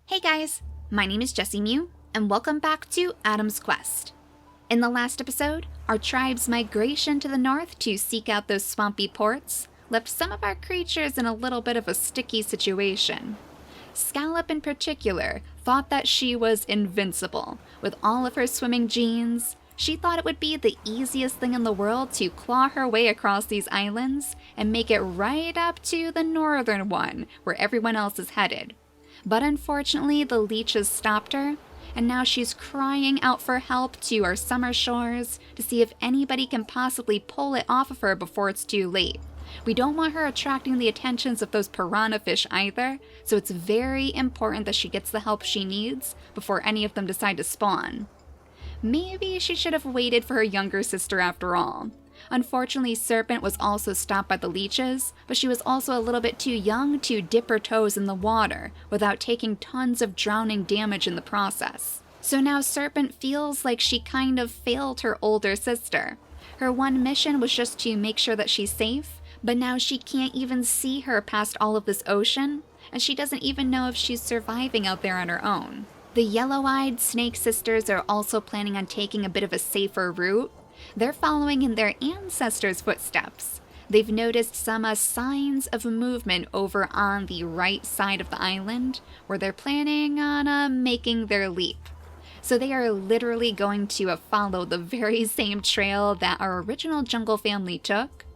Hey guys, my name is JessiMew, and welcome back to Adam's Quest. In the last episode, our tribe's migration to the north to seek out those swampy ports left some of our creatures in a little bit of a sticky situation. Scallop in particular thought that she was invincible. With all of her swimming genes, she thought it would be the easiest thing in the world to claw her way across these islands and make it right up to the northern one, where everyone else is headed. But unfortunately, the leeches stopped her, and now she's crying out for help to our summer shores to see if anybody can possibly pull it off of her before it's too late. We don't want her attracting the attentions of those piranha fish either, so it's very important that she gets the help she needs before any of them decide to spawn. Maybe she should have waited for her younger sister after all. Unfortunately, Serpent was also stopped by the leeches, but she was also a little bit too young to dip her toes in the water without taking tons of drowning damage in the process. So now Serpent feels like she kind of failed her older sister. Her one mission was just to make sure that she's safe, but now she can't even see her past all of this ocean, and she doesn't even know if she's surviving out there on her own. The yellow-eyed snake sisters are also planning on taking a bit of a safer route. They're following in their ancestors' footsteps. They've noticed some signs of movement over on the right side of the island, where they're planning on making their leap. So they are literally going to follow the very same trail that our original jungle family took,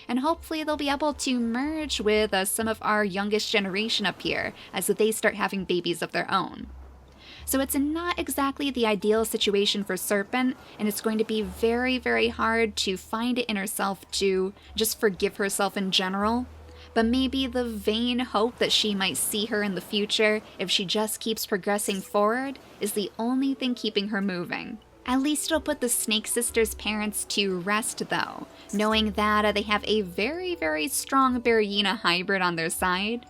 and hopefully they'll be able to merge with some of our youngest generation up here as they start having babies of their own. So it's not exactly the ideal situation for Serpent, and it's going to be very, very hard to find it in herself to just forgive herself in general. But maybe the vain hope that she might see her in the future if she just keeps progressing forward is the only thing keeping her moving. At least it'll put the Snake Sisters' parents to rest though, knowing that they have a very, very strong Barina hybrid on their side.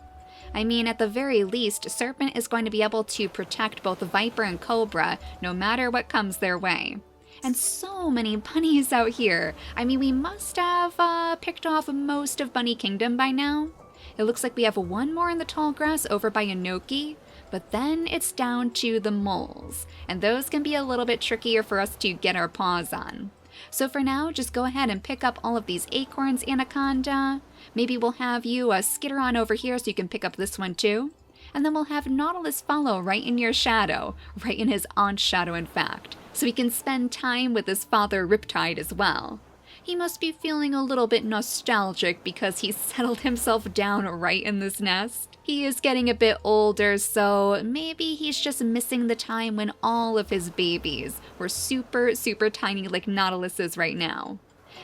I mean, at the very least, Serpent is going to be able to protect both Viper and Cobra no matter what comes their way. And so many bunnies out here. I mean, we must have picked off most of Bunny Kingdom by now. It looks like we have one more in the tall grass over by Inoki, but then it's down to the moles, and those can be a little bit trickier for us to get our paws on. So for now, just go ahead and pick up all of these acorns, Anaconda. Maybe we'll have you skitter on over here so you can pick up this one too. And then we'll have Nautilus follow right in your shadow, right in his aunt's shadow in fact, so he can spend time with his father Riptide as well. He must be feeling a little bit nostalgic because he settled himself down right in this nest. He is getting a bit older, so maybe he's just missing the time when all of his babies were super, super tiny like Nautilus is right now.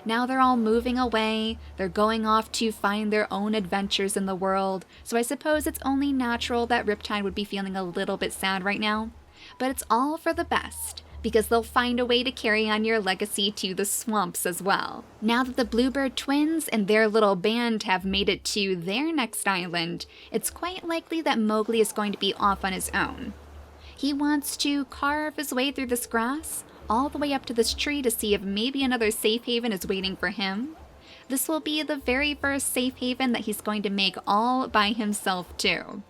Now they're all moving away, they're going off to find their own adventures in the world, so I suppose it's only natural that Riptide would be feeling a little bit sad right now. But it's all for the best, because they'll find a way to carry on your legacy to the swamps as well. Now that the Bluebird twins and their little band have made it to their next island, it's quite likely that Mowgli is going to be off on his own. He wants to carve his way through this grass, all the way up to this tree to see if maybe another safe haven is waiting for him. This will be the very first safe haven that he's going to make all by himself too.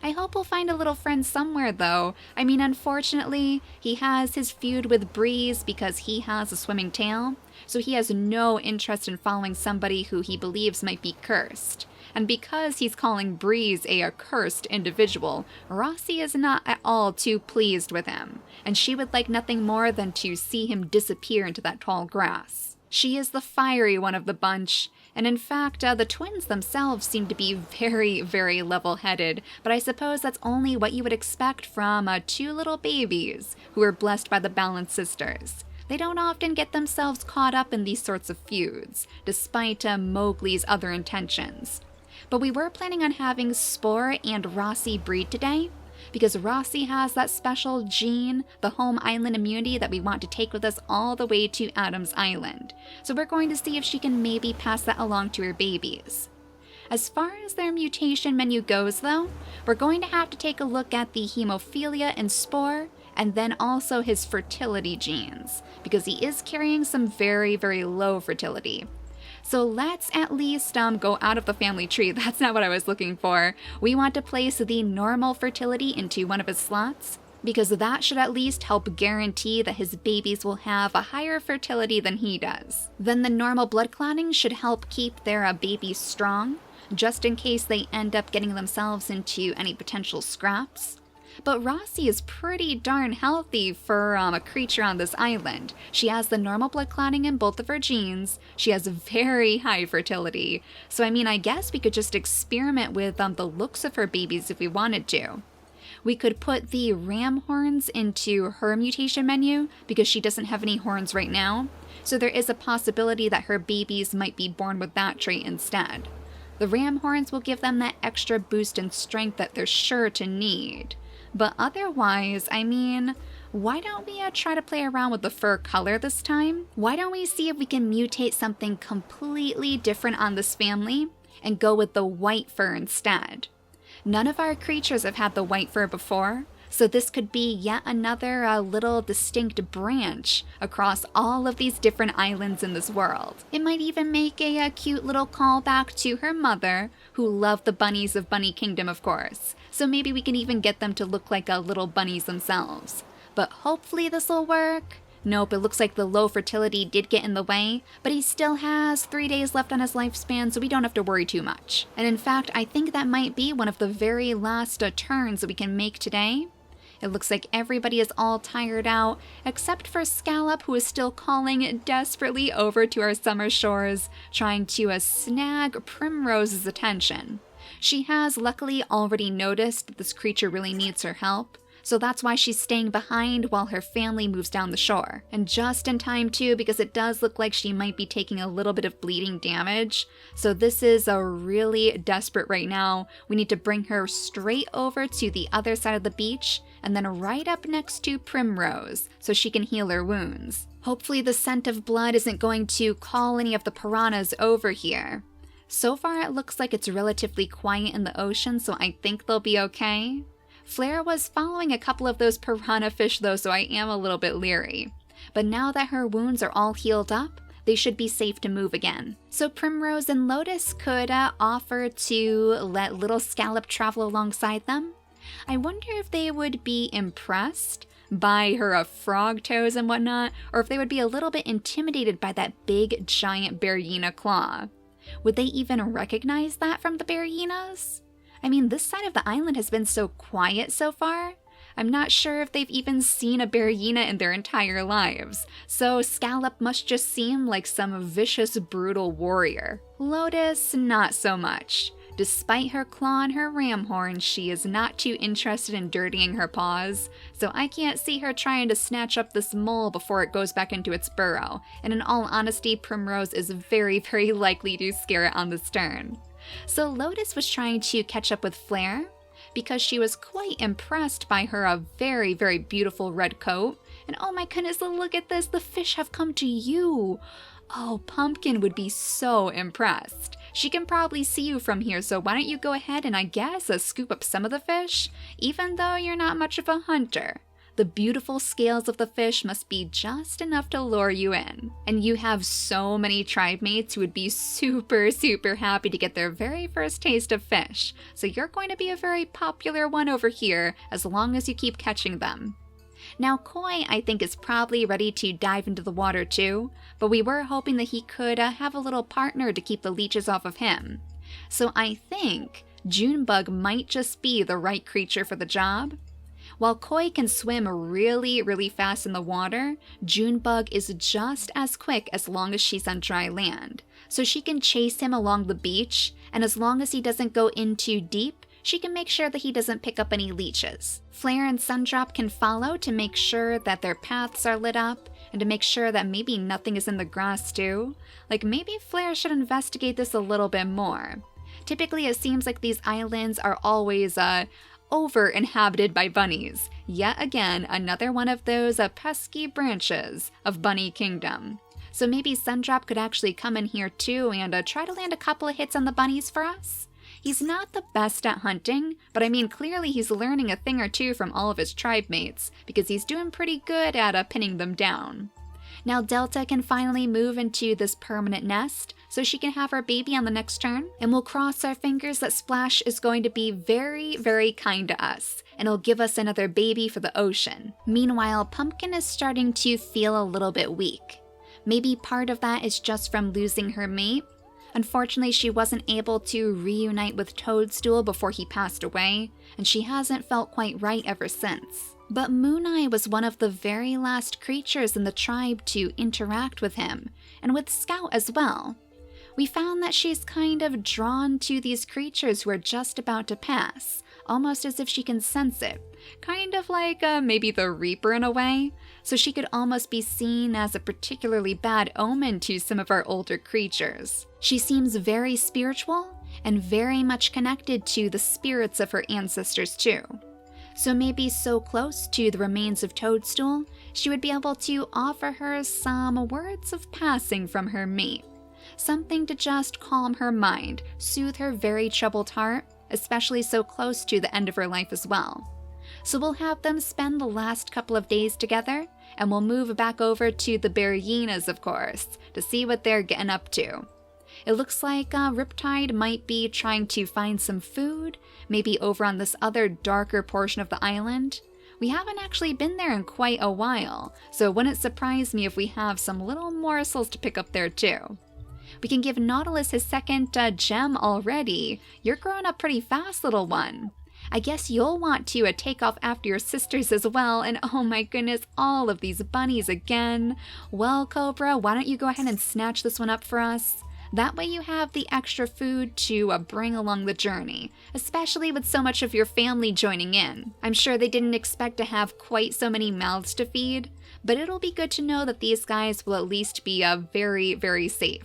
I hope he'll find a little friend somewhere though. I mean, unfortunately, he has his feud with Breeze because he has a swimming tail, so he has no interest in following somebody who he believes might be cursed. And because he's calling Breeze a cursed individual, Rossi is not at all too pleased with him, and she would like nothing more than to see him disappear into that tall grass. She is the fiery one of the bunch, and in fact, the twins themselves seem to be very, very level-headed, but I suppose that's only what you would expect from two little babies who are blessed by the Balanced Sisters. They don't often get themselves caught up in these sorts of feuds, despite Mowgli's other intentions. But we were planning on having Spore and Rossi breed today, because Rossi has that special gene, the home island immunity that we want to take with us all the way to Adam's Island. So we're going to see if she can maybe pass that along to her babies. As far as their mutation menu goes though, we're going to have to take a look at the hemophilia in Spore, and then also his fertility genes, because he is carrying some very, very low fertility. So let's at least go out of the family tree. That's not what I was looking for. We want to place the normal fertility into one of his slots, because that should at least help guarantee that his babies will have a higher fertility than he does. Then the normal blood clotting should help keep their babies strong, just in case they end up getting themselves into any potential scraps. But Rossi is pretty darn healthy for a creature on this island. She has the normal blood clotting in both of her genes. She has very high fertility. So I guess we could just experiment with the looks of her babies if we wanted to. We could put the ram horns into her mutation menu because she doesn't have any horns right now. So there is a possibility that her babies might be born with that trait instead. The ram horns will give them that extra boost in strength that they're sure to need. But otherwise, why don't we try to play around with the fur color this time? Why don't we see if we can mutate something completely different on this family and go with the white fur instead? None of our creatures have had the white fur before, so this could be yet another little distinct branch across all of these different islands in this world. It might even make a cute little callback to her mother, who loved the bunnies of Bunny Kingdom, of course. So maybe we can even get them to look like little bunnies themselves. But hopefully this will work. Nope, it looks like the low fertility did get in the way, but he still has 3 days left on his lifespan, so we don't have to worry too much. And in fact, I think that might be one of the very last turns that we can make today. It looks like everybody is all tired out, except for Scallop, who is still calling desperately over to our summer shores, trying to snag Primrose's attention. She has luckily already noticed that this creature really needs her help, so that's why she's staying behind while her family moves down the shore. And just in time too, because it does look like she might be taking a little bit of bleeding damage. So this is really desperate right now. We need to bring her straight over to the other side of the beach and then right up next to Primrose so she can heal her wounds. Hopefully the scent of blood isn't going to call any of the piranhas over here. So far it looks like it's relatively quiet in the ocean, so I think they'll be okay. Flare was following a couple of those piranha fish though, so I am a little bit leery. But now that her wounds are all healed up, they should be safe to move again. So Primrose and Lotus could offer to let little Scallop travel alongside them. I wonder if they would be impressed by her frog toes and whatnot, or if they would be a little bit intimidated by that big giant Barina claw. Would they even recognize that from the Barinas? This side of the island has been so quiet so far. I'm not sure if they've even seen a Barina in their entire lives, so Scallop must just seem like some vicious, brutal warrior. Lotus, not so much. Despite her claw and her ram horn, she is not too interested in dirtying her paws, so I can't see her trying to snatch up this mole before it goes back into its burrow, and in all honesty, Primrose is very, very likely to scare it on this turn. So Lotus was trying to catch up with Flare, because she was quite impressed by her very, very beautiful red coat, and oh my goodness, look at this, the fish have come to you! Oh, Pumpkin would be so impressed. She can probably see you from here, so why don't you go ahead and I guess scoop up some of the fish, even though you're not much of a hunter. The beautiful scales of the fish must be just enough to lure you in. And you have so many tribe mates who would be super, super happy to get their very first taste of fish, so you're going to be a very popular one over here as long as you keep catching them. Now Koi, I think, is probably ready to dive into the water too, but we were hoping that he could have a little partner to keep the leeches off of him. So I think Junebug might just be the right creature for the job. While Koi can swim really, really fast in the water, Junebug is just as quick as long as she's on dry land. So she can chase him along the beach, and as long as he doesn't go in too deep, she can make sure that he doesn't pick up any leeches. Flare and Sundrop can follow to make sure that their paths are lit up, and to make sure that maybe nothing is in the grass too. Like maybe Flare should investigate this a little bit more. Typically it seems like these islands are always over-inhabited by bunnies. Yet again, another one of those pesky branches of Bunny Kingdom. So maybe Sundrop could actually come in here too and try to land a couple of hits on the bunnies for us? He's not the best at hunting, but clearly he's learning a thing or two from all of his tribe mates, because he's doing pretty good at pinning them down. Now Delta can finally move into this permanent nest, so she can have her baby on the next turn, and we'll cross our fingers that Splash is going to be very, very kind to us, and it'll give us another baby for the ocean. Meanwhile, Pumpkin is starting to feel a little bit weak. Maybe part of that is just from losing her mate. Unfortunately, she wasn't able to reunite with Toadstool before he passed away, and she hasn't felt quite right ever since. But Mooneye was one of the very last creatures in the tribe to interact with him, and with Scout as well. We found that she's kind of drawn to these creatures who are just about to pass, almost as if she can sense it. Kind of like maybe the Reaper in a way, so she could almost be seen as a particularly bad omen to some of our older creatures. She seems very spiritual and very much connected to the spirits of her ancestors too. So maybe so close to the remains of Toadstool, she would be able to offer her some words of passing from her mate. Something to just calm her mind, soothe her very troubled heart, especially so close to the end of her life as well. So we'll have them spend the last couple of days together, and we'll move back over to the Barinas, of course, to see what they're getting up to. It looks like Riptide might be trying to find some food, maybe over on this other darker portion of the island. We haven't actually been there in quite a while, so it wouldn't surprise me if we have some little morsels to pick up there too. We can give Nautilus his second gem already. You're growing up pretty fast, little one. I guess you'll want to take off after your sisters as well, and oh my goodness, all of these bunnies again. Well, Cobra, why don't you go ahead and snatch this one up for us? That way you have the extra food to bring along the journey, especially with so much of your family joining in. I'm sure they didn't expect to have quite so many mouths to feed, but it'll be good to know that these guys will at least be very, very safe.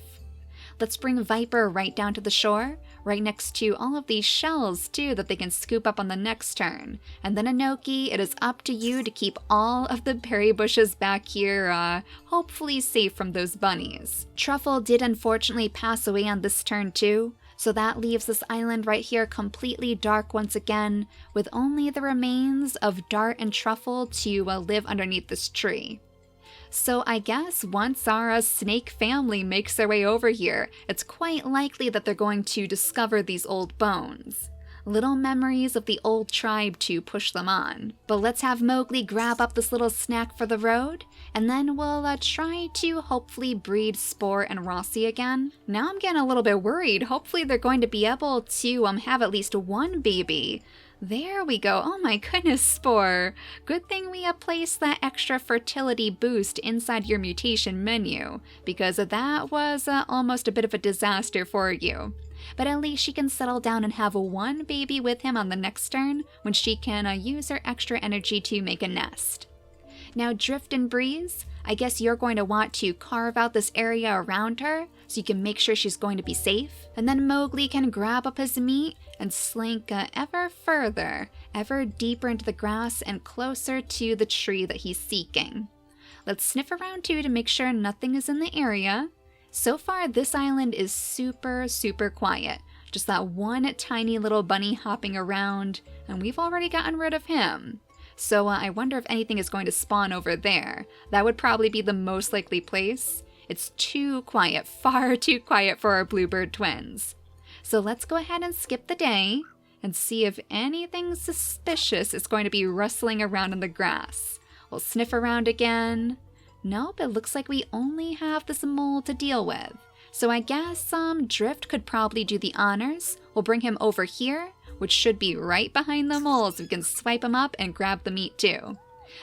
Let's bring Viper right down to the shore, right next to all of these shells too that they can scoop up on the next turn. And then Enoki, it is up to you to keep all of the berry bushes back here hopefully safe from those bunnies. Truffle did unfortunately pass away on this turn too, so that leaves this island right here completely dark once again, with only the remains of Dart and Truffle to live underneath this tree. So I guess once our snake family makes their way over here, it's quite likely that they're going to discover these old bones. Little memories of the old tribe to push them on. But let's have Mowgli grab up this little snack for the road, and then we'll try to hopefully breed Spore and Rossi again. Now I'm getting a little bit worried. Hopefully they're going to be able to have at least one baby. There we go. Oh my goodness, Spore. Good thing we placed that extra fertility boost inside your mutation menu, because that was almost a bit of a disaster for you. But at least she can settle down and have one baby with him on the next turn, when she can use her extra energy to make a nest. Now Drift and Breeze, I guess you're going to want to carve out this area around her so you can make sure she's going to be safe. And then Mowgli can grab up his meat and slink ever further, ever deeper into the grass and closer to the tree that he's seeking. Let's sniff around too to make sure nothing is in the area. So far, this island is super, super quiet. Just that one tiny little bunny hopping around, and we've already gotten rid of him. So I wonder if anything is going to spawn over there. That would probably be the most likely place. It's too quiet, far too quiet for our bluebird twins. So let's go ahead and skip the day and see if anything suspicious is going to be rustling around in the grass. We'll sniff around again. Nope, it looks like we only have this mole to deal with. So I guess Drift could probably do the honors. We'll bring him over here, which should be right behind the mole, so we can swipe him up and grab the meat too.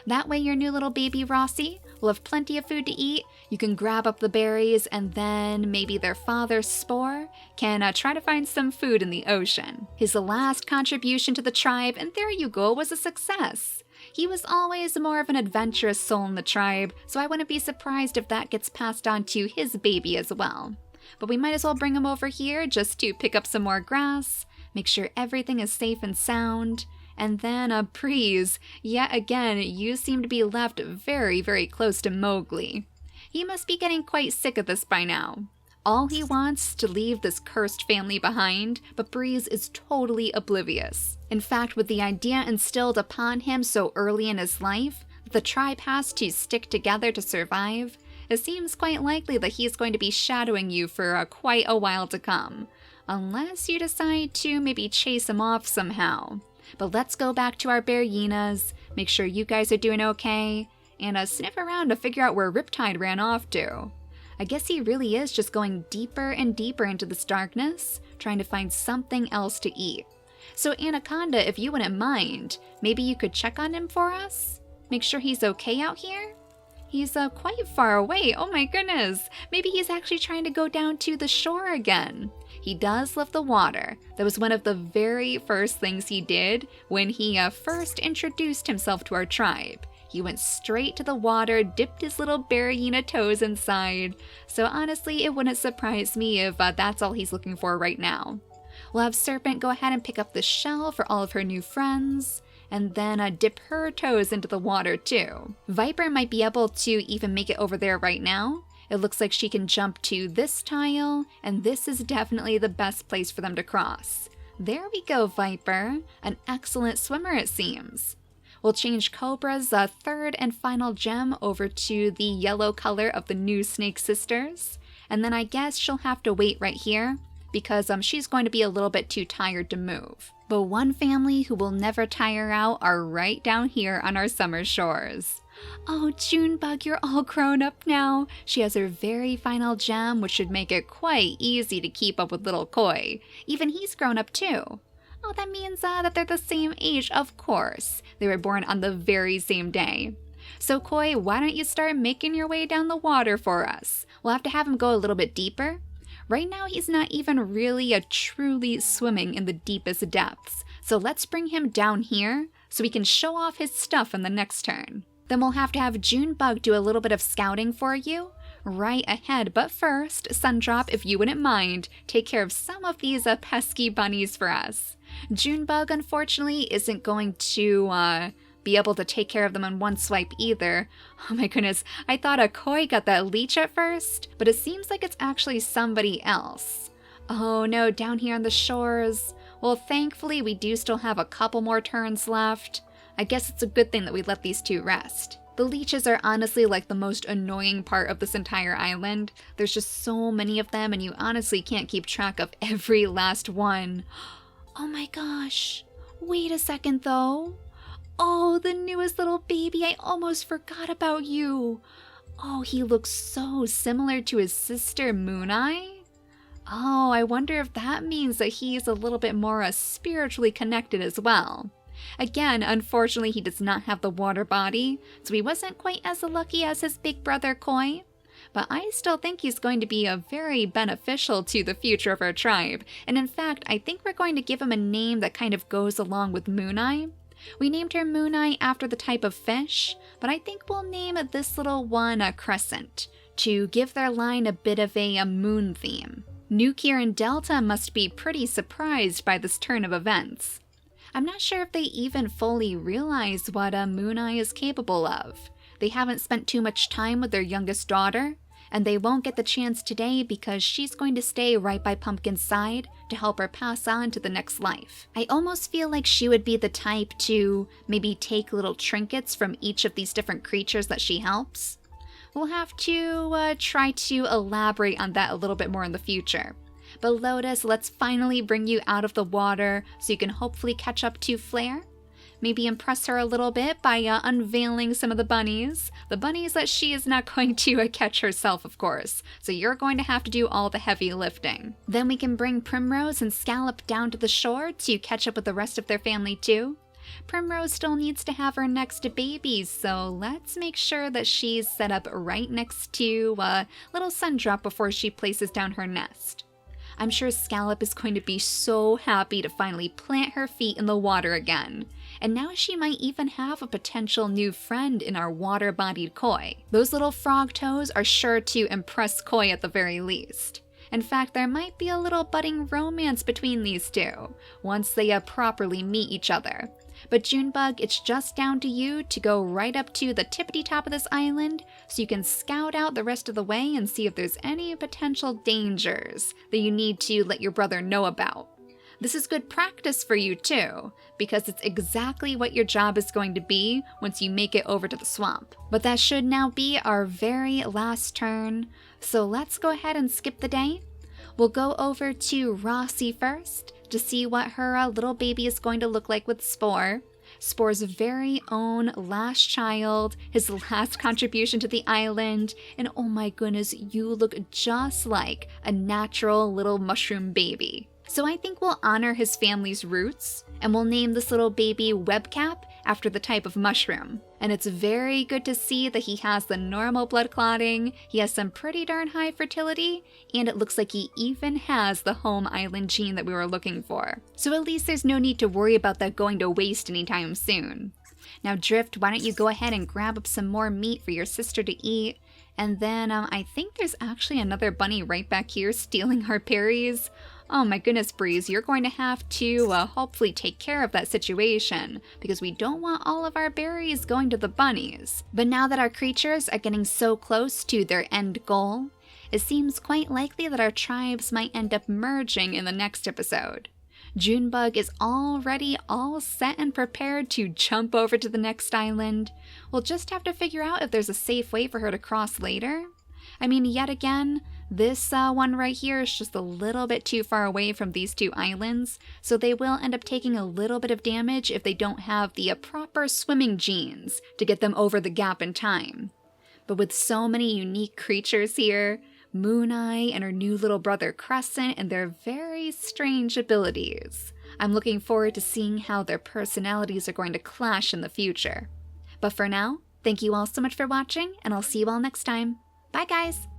That way your new little baby Rossi will have plenty of food to eat. You can grab up the berries, and then maybe their father Spore can try to find some food in the ocean. His last contribution to the tribe, and there you go, was a success. He was always more of an adventurous soul in the tribe, so I wouldn't be surprised if that gets passed on to his baby as well. But we might as well bring him over here just to pick up some more grass, make sure everything is safe and sound. And then Breeze, yet again, you seem to be left very, very close to Mowgli. He must be getting quite sick of this by now. All he wants to leave this cursed family behind, but Breeze is totally oblivious. In fact, with the idea instilled upon him so early in his life, that the tribe has to stick together to survive, It seems quite likely that he's going to be shadowing you for quite a while to come. Unless you decide to maybe chase him off somehow. But let's go back to our Barinas, make sure you guys are doing okay, and sniff around to figure out where Riptide ran off to. I guess he really is just going deeper and deeper into this darkness, trying to find something else to eat. So Anaconda, if you wouldn't mind, maybe you could check on him for us? Make sure he's okay out here? He's quite far away, oh my goodness! Maybe he's actually trying to go down to the shore again. He does love the water. That was one of the very first things he did when he first introduced himself to our tribe. He went straight to the water, dipped his little Barina toes inside. So honestly, it wouldn't surprise me if that's all he's looking for right now. We'll have Serpent go ahead and pick up the shell for all of her new friends, and then dip her toes into the water too. Viper might be able to even make it over there right now. It looks like she can jump to this tile, and this is definitely the best place for them to cross. There we go, Viper. An excellent swimmer, it seems. We'll change Cobra's third and final gem over to the yellow color of the new Snake Sisters. And then I guess she'll have to wait right here because she's going to be a little bit too tired to move. But one family who will never tire out are right down here on our summer shores. Oh, Junebug, you're all grown up now. She has her very final gem, which should make it quite easy to keep up with little Koi. Even he's grown up too. Oh, that means that they're the same age, of course. They were born on the very same day. So Koi, why don't you start making your way down the water for us? We'll have to have him go a little bit deeper. Right now, he's not even really truly swimming in the deepest depths. So let's bring him down here so we can show off his stuff in the next turn. Then we'll have to have Junebug do a little bit of scouting for you. Right ahead, but first, Sundrop, if you wouldn't mind, take care of some of these pesky bunnies for us. Junebug, unfortunately, isn't going to be able to take care of them in one swipe either. Oh my goodness, I thought a Koi got that leech at first, but it seems like it's actually somebody else. Oh no, down here on the shores. Well, thankfully, we do still have a couple more turns left. I guess it's a good thing that we let these two rest. The leeches are honestly like the most annoying part of this entire island. There's just so many of them and you honestly can't keep track of every last one. Oh my gosh. Wait a second though. Oh, the newest little baby. I almost forgot about you. Oh, he looks so similar to his sister Mooneye. Oh, I wonder if that means that he's a little bit more spiritually connected as well. Again, unfortunately, he does not have the water body, so he wasn't quite as lucky as his big brother Koi. But I still think he's going to be very beneficial to the future of our tribe. And in fact, I think we're going to give him a name that kind of goes along with Mooneye. We named her Mooneye after the type of fish, but I think we'll name this little one a Crescent, to give their line a bit of a moon theme. Nukier and Delta must be pretty surprised by this turn of events. I'm not sure if they even fully realize what Mooneye is capable of. They haven't spent too much time with their youngest daughter, and they won't get the chance today because she's going to stay right by Pumpkin's side to help her pass on to the next life. I almost feel like she would be the type to maybe take little trinkets from each of these different creatures that she helps. We'll have to try to elaborate on that a little bit more in the future. But Lotus, let's finally bring you out of the water so you can hopefully catch up to Flare. Maybe impress her a little bit by unveiling some of the bunnies. The bunnies that she is not going to catch herself, of course. So you're going to have to do all the heavy lifting. Then we can bring Primrose and Scallop down to the shore to catch up with the rest of their family too. Primrose still needs to have her next baby, so let's make sure that she's set up right next to little Sundrop before she places down her nest. I'm sure Scallop is going to be so happy to finally plant her feet in the water again. And now she might even have a potential new friend in our water-bodied Koi. Those little frog toes are sure to impress Koi at the very least. In fact, there might be a little budding romance between these two, once they properly meet each other. But Junebug, it's just down to you to go right up to the tippity top of this island so you can scout out the rest of the way and see if there's any potential dangers that you need to let your brother know about. This is good practice for you too, because it's exactly what your job is going to be once you make it over to the swamp. But that should now be our very last turn, so let's go ahead and skip the day. We'll go over to Rossi first to see what her little baby is going to look like with Spore. Spore's very own last child, his last contribution to the island, and oh my goodness, you look just like a natural little mushroom baby. So I think we'll honor his family's roots, and we'll name this little baby Webcap after the type of mushroom. And it's very good to see that he has the normal blood clotting, he has some pretty darn high fertility, and it looks like he even has the home island gene that we were looking for. So at least there's no need to worry about that going to waste anytime soon. Now Drift, why don't you go ahead and grab up some more meat for your sister to eat, and then I think there's actually another bunny right back here stealing our berries. Oh my goodness, Breeze, you're going to have to hopefully take care of that situation, because we don't want all of our berries going to the bunnies. But now that our creatures are getting so close to their end goal, it seems quite likely that our tribes might end up merging in the next episode. Junebug is already all set and prepared to jump over to the next island. We'll just have to figure out if there's a safe way for her to cross later. I mean, yet again, this one right here is just a little bit too far away from these two islands, so they will end up taking a little bit of damage if they don't have the proper swimming genes to get them over the gap in time. But with so many unique creatures here, Mooneye and her new little brother Crescent and their very strange abilities, I'm looking forward to seeing how their personalities are going to clash in the future. But for now, thank you all so much for watching, and I'll see you all next time. Bye guys!